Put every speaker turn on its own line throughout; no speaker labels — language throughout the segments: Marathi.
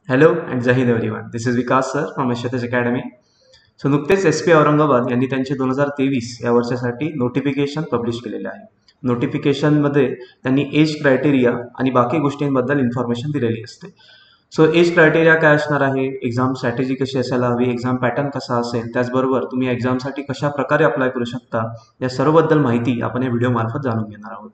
हॅलो अँड जय हिंद everyone. This is Vikas sir from Yashotej academy. So नुकतेच SPI औरंगाबाद यांनी त्यांचे 2023 या वर्षासाठी नोटिफिकेशन पब्लिश केलेले आहे. नोटिफिकेशनमध्ये त्यांनी एज क्रायटेरिया आणि बाकी गोष्टींबद्दल इन्फॉर्मेशन दिलेली असते. सो एज क्रायटेरिया काय असणार आहे, एक्झाम स्ट्रॅटेजी कशी असायला हवी, एक्झाम पॅटर्न कसा असेल, त्याचबरोबर तुम्ही एक्झामसाठी कशा प्रकारे अप्लाय करू शकता, या सर्वबद्दल माहिती आपण या व्हिडिओमार्फत जाणून घेणार आहोत.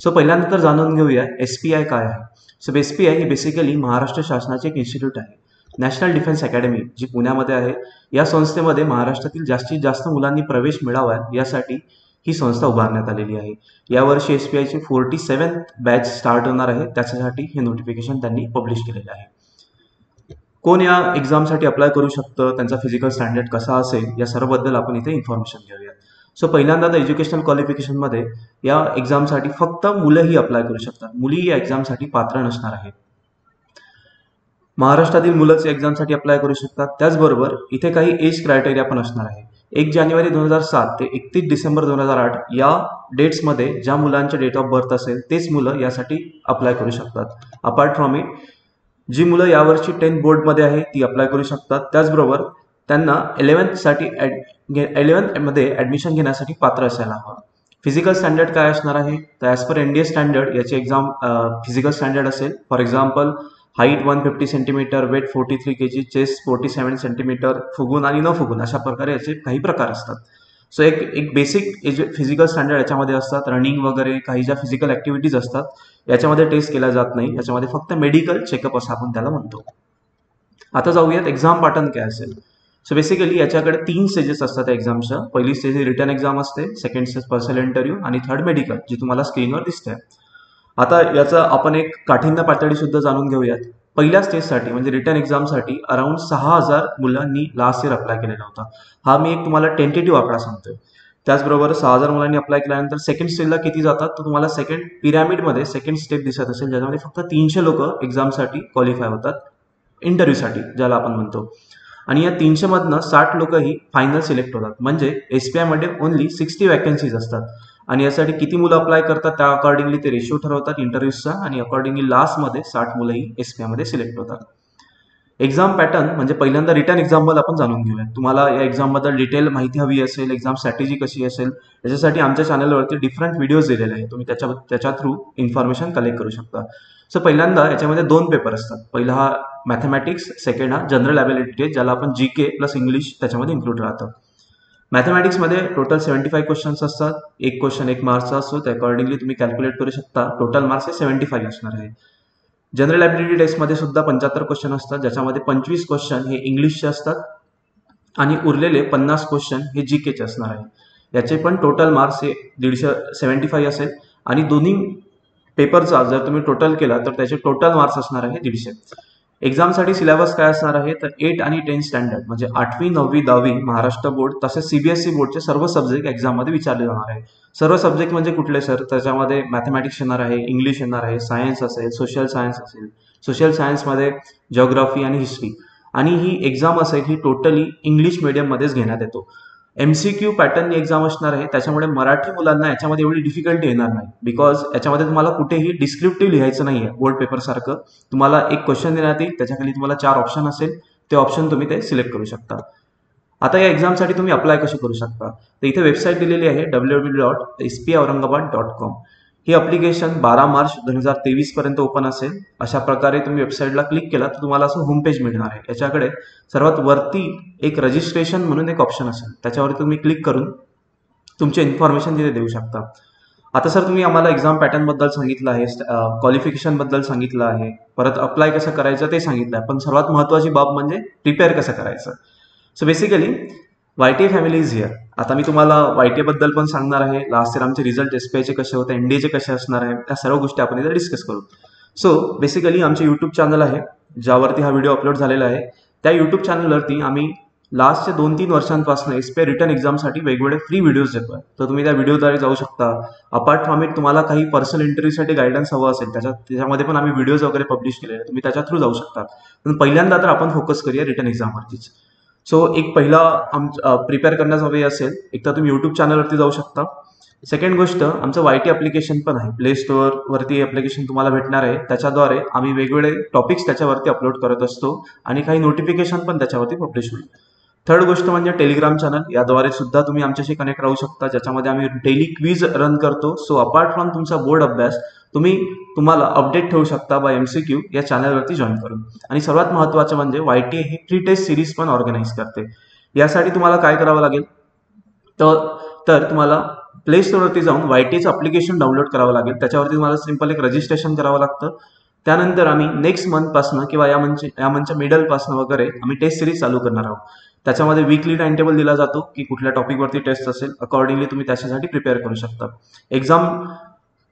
सो पहिल्यांदा तर जाणून घेऊया SPI काय आहे. सो SPI ही बेसिकली महाराष्ट्र शासनाचे एक इन्स्टिट्यूट आहे. नॅशनल डिफेन्स अकॅडमी जी पुण्यामध्ये आहे, या संस्थेमध्ये महाराष्ट्रातील जास्तीत जास्त मुलांनी प्रवेश मिळावा यासाठी ही संस्था उभारण्यात आलेली आहे. यावर्षी SPIची 47th बॅच स्टार्ट होणार आहे, त्याच्यासाठी हे नोटिफिकेशन त्यांनी पब्लिश केलेलं आहे. कोण या एक्झामसाठी अप्लाय करू शकतं, त्यांचा फिजिकल स्टँडर्ड कसा असेल, या सर्वबद्दल आपण इथे इन्फॉर्मेशन घेऊया. सो पहिल्यांदा तर एज्युकेशनल क्वालिफिकेशनमध्ये या एक्झामसाठी फक्त मुलंही अप्लाय करू शकतात. मुली या एक्झामसाठी पात्र नसणार आहेत. महाराष्ट्रातील मुलंच एक्झामसाठी अप्लाय करू शकतात. त्याचबरोबर इथे काही एज क्रायटेरिया पण असणार आहे. 1 जानेवारी 2007 ते 31 डिसेंबर 2008 या डेट्समध्ये ज्या मुलांचे डेट ऑफ बर्थ असेल तेच मुलं यासाठी अप्लाय करू शकतात. अपार्ट फ्रॉम इट जी मुलं यावर्षी 10th बोर्डमध्ये आहे ती अप्लाय करू शकतात. त्याचबरोबर त्यांना 11th मध्ये ॲडमिशन घेण्यासाठी पात्र असायला हवं. फिजिकल स्टँडर्ड काय असणार आहे, तर ॲज पर NDA स्टँडर्ड याची एक्झाम फिजिकल स्टँडर्ड असेल. For example height 150 centimetre, weight 43 kg, chest 47 centimetre, फुगून आणि न फुगून अशा प्रकारे याचे काही प्रकार असतात. सो एक बेसिक फिजिकल स्टँडर्ड याच्यामध्ये असतात. रनिंग वगैरे काही ज्या फिजिकल ॲक्टिव्हिटीज असतात याच्यामध्ये टेस्ट केला जात नाही, याच्यामध्ये फक्त मेडिकल चेकअप असं आपण त्याला म्हणतो. आता जाऊयात एक्झाम पॅटर्न काय असेल. सो बेसिकली याच्याकडे 3 स्टेजेस असतात एक्झामच्या. पहिली स्टेज ही रिटर्न एक्झाम असते, सेकंड स्टेज पर्सनल इंटरव्ह्यू आणि थर्ड मेडिकल, जी तुम्हाला स्क्रीनवर दिसते. आता याचा आपण एक काठिण्य पातळी सुद्धा जाणून घेऊयात. पहिल्या स्टेजसाठी म्हणजे रिटर्न एक्झामसाठी अराउंड 6,000 मुलांनी लास्ट इयर अप्लाय केलेला होता. हा मी एक तुम्हाला टेंटेटिव्ह आकडा सांगतोय. त्याचबरोबर 6,000 मुलांनी अप्लाय केल्यानंतर सेकंड स्टेजला किती जातात, तर तुम्हाला सेकंड पिरॅमिडमध्ये सेकंड स्टेप दिसत असेल, ज्याच्यामध्ये फक्त 300 लोक एक्झामसाठी क्वालिफाय होतात, इंटरव्ह्यूसाठी ज्याला आपण म्हणतो. आणि या 300 मधनं 60 लोक ही फायनल सिलेक्ट होतात. म्हणजे SPI मध्ये ओनली 60 वॅकन्सीज असतात आणि यासाठी किती मुलं अप्लाय करतात त्या अकॉर्डिंगली ते रेशिओ ठरवतात इंटरव्ह्यूजचा आणि अकॉर्डिंगली लास्टमध्ये 60 मुलंही SPI मध्ये सिलेक्ट होतात. एक्झाम पॅटर्न म्हणजे पहिल्यांदा रिटर्न एक्झामबद्दल आपण जाणून घेऊया. तुम्हाला या एक्झामबद्दल डिटेल माहिती हवी असेल, एक्झाम स्ट्रॅटेजी कशी असेल, याच्यासाठी आमच्या चॅनलवरती डिफरंट व्हिडिओज दिलेले आहेत. तुम्ही त्याच्या थ्रू इन्फॉर्मेशन कलेक्ट करू शकता. सो पहिल्यांदा याच्यामध्ये 2 पेपर असतात. पहिला हा मॅथमॅटिक्स, सेकंड हा जनरल ॲबिलिटी, ज्याला आपण GK प्लस इंग्लिश त्याच्यामध्ये इन्क्लूड राहतं. मॅथमॅटिक्समध्ये टोटल 75 क्वेश्चन्स असतात. एक क्वेश्चन 1 मार्क्सचा असतो, त्या अकॉर्डिंगली तुम्ही कॅल्क्युलेट करू शकता. टोटल मार्क्स हे 75 असणार आहे. जनरल ॲबिलिटी टेस्टमध्ये सुद्धा 75 क्वेश्चन असतात, ज्याच्यामध्ये 25 क्वेश्चन हे इंग्लिशचे असतात आणि उरलेले 50 क्वेश्चन हे GKचे असणार आहे. याचे पण टोटल मार्क्स हे 175 असेल आणि दोन्ही पेपरचा जर तुम्ही टोटल केला तर त्याचे टोटल मार्क्स असणार आहे 150. एक्झामसाठी सिलेबस काय असणार आहे, तर 8 आणि 10 स्टँडर्ड म्हणजे 8वी 9वी 10वी महाराष्ट्र बोर्ड तसेच CBSE बोर्डचे सर्व सब्जेक्ट एक्झाममध्ये विचारले जाणार आहे. सर्व सब्जेक्ट म्हणजे कुठले सर, त्याच्यामध्ये मॅथमॅटिक्स येणार आहे, इंग्लिश येणार आहे, सायन्स असेल, सोशल सायन्स असेल, सोशल सायन्समध्ये जिओग्राफी आणि हिस्ट्री. आणि ही एक्झाम असेल ही टोटली इंग्लिश मीडियममध्येच घेण्यात येतो. MCQ पॅटर्न एक्झाम असणार आहे, त्याच्यामुळे मराठी मुलांना याच्यामध्ये एवढी डिफिकल्टी येणार नाही. बिकॉज याच्यामध्ये तुम्हाला कुठेही डिस्क्रिप्टिव्ह लिहायचं नाही आहे बोर्ड पेपर सारखं. तुम्हाला एक क्वेश्चन देण्यात येईल, त्याच्याखाली तुम्हाला 4 ऑप्शन असेल, ते ऑप्शन तुम्ही ते सिलेक्ट करू शकता. आता या एक्झामसाठी तुम्ही अप्लाय कशी करू शकता, तर इथे वेबसाईट दिलेली आहे www.spiaurangabad.com. ही अप्लिकेशन 12 मार्च 2023 पर्यंत ओपन असेल. अशा प्रकारे तुम्ही वेबसाईटला क्लिक केला तर तुम्हाला असं होम पेज मिळणार आहे. याच्याकडे सर्वात वरती एक रजिस्ट्रेशन म्हणून एक ऑप्शन असेल, त्याच्यावरती तुम्ही क्लिक करून तुमची इन्फॉर्मेशन तिथे देऊ शकता. आता सर तुम्ही आम्हाला एक्झाम पॅटर्नबद्दल सांगितलं आहे, क्वालिफिकेशनबद्दल सांगितलं आहे, परत अप्लाय कसं करायचं ते सांगितलं आहे, पण सर्वात महत्त्वाची बाब म्हणजे प्रिपेअर कसं करायचं. So basically YTA family is here. आता मी तुम्हाला YTA बद्दल पण सांगणार आहे. लास्ट इयर आमचे रिझल्ट SPIचे कसे होते, NDAचे कसे असणार आहे, त्या सर्व गोष्टी आपण इथे डिस्कस करू. सो बेसिकली आमचे यूट्यूब चॅनल आहे ज्यावरती हा व्हिडिओ अपलोड झालेला आहे. त्या यूट्यूब चॅनलवरती आम्ही लास्टच्या 2-3 वर्षांपासून SPI रिटर्न एक्झामसाठी वेगवेगळे फ्री व्हिडिओज देतोय, तर तुम्ही त्या व्हिडिओद्वारे जाऊ शकता. अपार्ट फ्रॉम इट तुम्हाला काही पर्सनल इंटरव्ह्यूसाठी गायडन्स हवं असेल त्याच्यामध्ये पण आम्ही व्हिडिओज वगैरे पब्लिश केलेले, तुम्ही त्याच्या थ्रू जाऊ शकता. पण पहिल्यांदा तर आपण फोकस करूया रिटर्न एक्झामवरतीच. सो एक पहिला प्रिपेअर करण्याचा वे असेल, एक तर तुम्ही यूट्यूब चॅनलवरती जाऊ शकता. सेकंड गोष्ट, आमचं YT ॲप्लिकेशन पण आहे. प्ले स्टोअरवरती ॲप्लिकेशन तुम्हाला भेटणार आहे. त्याच्याद्वारे आम्ही वेगवेगळे टॉपिक्स त्याच्यावरती अपलोड करत असतो आणि काही नोटिफिकेशन पण त्याच्यावरती पब्लिश होईल. थर्ड गोष्ट म्हणजे टेलिग्राम चॅनल, याद्वारे सुद्धा तुम्ही आमच्याशी कनेक्ट राहू शकता, ज्याच्यामध्ये आम्ही डेली क्विज रन करतो. सो अपार्ट फ्रॉम तुमचा बोर्ड अभ्यास, तुम्हाला अपडेट ठेवू शकता बाय MCQ या चॅनलवरती जॉईन करून. आणि सर्वात महत्त्वाचं म्हणजे YT ही प्री टेस्ट सिरीज पण ऑर्गनाईज करते. यासाठी तुम्हाला काय करावं लागेल, तर तुम्हाला प्ले स्टोअरवरती जाऊन YTचं ॲप्लिकेशन डाउनलोड करावं लागेल. त्याच्यावरती तुम्हाला सिंपल एक रजिस्ट्रेशन करावं लागतं. त्यानंतर आम्ही नेक्स्ट मंथपासनं किंवा या मंथच्या मिडलपासनं वगैरे आम्ही टेस्ट सिरीज चालू करणार आहोत. त्याच्यामध्ये वीकली टाइम टेबल दिला जातो की कुठल्या टॉपिकवरती टेस्ट असेल, अकॉर्डिंगली तुम्ही त्याच्यासाठी प्रिपेअर करू शकता. एक्झाम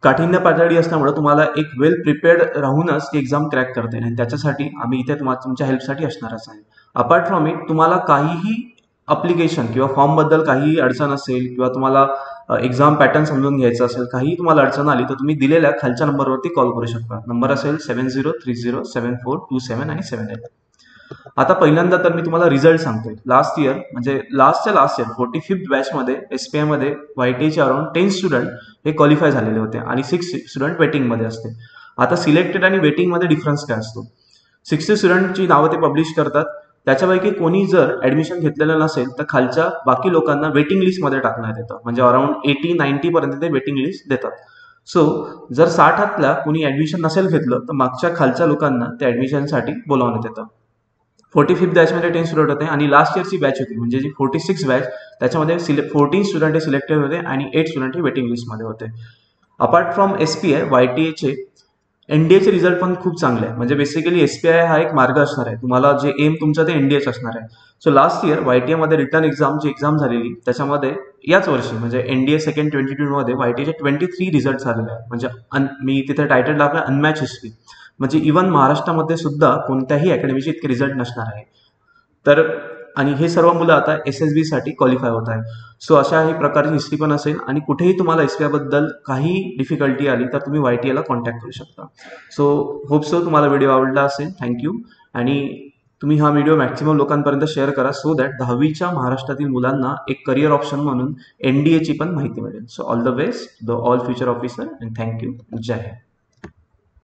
काठिण्य पातळी असल्यामुळे तुम्हाला एक वेल प्रिपेअर्ड राहूनच ती एक्झाम क्रॅक करता येईल आणि त्याच्यासाठी आम्ही इथे तुमच्या हेल्पसाठी असणारच आहे. अपार्ट फ्रॉम इट, तुम्हाला काहीही अप्लिकेशन किंवा फॉर्मबद्दल काहीही अडचण असेल किंवा तुम्हाला एक्झाम पॅटर्न समजून घ्यायचं असेल, काही तुम्हाला अडचण आली तर तुम्ही दिलेल्या खालच्या नंबरवरती कॉल करू शकता. नंबर असेल 70307427 आणि 78. आता पहिल्यांदा तर मी तुम्हाला रिझल्ट सांगतोय. लास्ट इयर म्हणजे लास्ट इयर 45th बॅचमध्ये SPI मध्ये YTचे अराउंड 10 स्टुडंट हे क्वालिफाय झालेले होते आणि 6 स्टुडंट वेटिंगमध्ये असते. आता सिलेक्टेड आणि वेटिंगमध्ये डिफरन्स काय असतो, 60 स्टुडंटची नावं ते पब्लिश करतात. त्याच्यापैकी कोणी जर ऍडमिशन घेतलेलं नसेल तर खालच्या बाकी लोकांना वेटिंग लिस्टमध्ये टाकण्यात येतं, म्हणजे अराउंड 80-90 पर्यंत ते वेटिंग लिस्ट देतात. सो जर 60 कोणी ऍडमिशन नसेल घेतलं तर मागच्या खालच्या लोकांना त्या ऍडमिशनसाठी बोलावण्यात येतं. 45th बॅचमध्ये 10 स्टुडंट होते आणि लास्ट इयरची बॅच होती म्हणजे जी 46 बॅच, त्याच्यामध्ये 14 स्टुडंट हे सिलेक्टेड होते आणि 8 स्टुडंट हे वेटिंग लिस्टमध्ये होते. अपार्ट फ्रॉम SPI, YTAचे NDAचे रिझल्ट पण खूप चांगले आहे. म्हणजे बेसिकली SPI हा एक मार्ग असणार आहे, तुम्हाला जे एम तुमचं ते NDAच असणार आहे. सो लास्ट इयर YTA मध्ये रिटर्न जी एक्झाम झालेली त्याच्यामध्ये याच वर्षी म्हणजे NDA सेकंड 2022 मध्ये YTAचे 23 रिझल्ट झालेले आहेत. म्हणजे मी तिथे टायटल टाकलं अनमॅच हिस्ट्री, म्हणजे इव्हन महाराष्ट्रामध्ये सुद्धा कोणत्याही अकॅडमीचे इतके रिझल्ट नसणार आहे. तर आणि हे सर्व मुलं आता SSB साठी क्वालिफाय होत आहे. सो अशाही प्रकारची हिस्ट्री पण असेल आणि कुठेही तुम्हाला SPI बद्दल काही डिफिकल्टी आली तर तुम्ही YTA ला कॉन्टॅक्ट करू शकता. सो होप सो तुम्हाला व्हिडिओ आवडला असेल. थँक्यू. आणि तुम्ही हा व्हिडिओ मॅक्सिमम लोकांपर्यंत शेअर करा, सो दॅट 10वीच्या महाराष्ट्रातील मुलांना एक करिअर ऑप्शन म्हणून NDAची पण माहिती मिळेल. So all the best the all future officer and thank you. जय हिंद.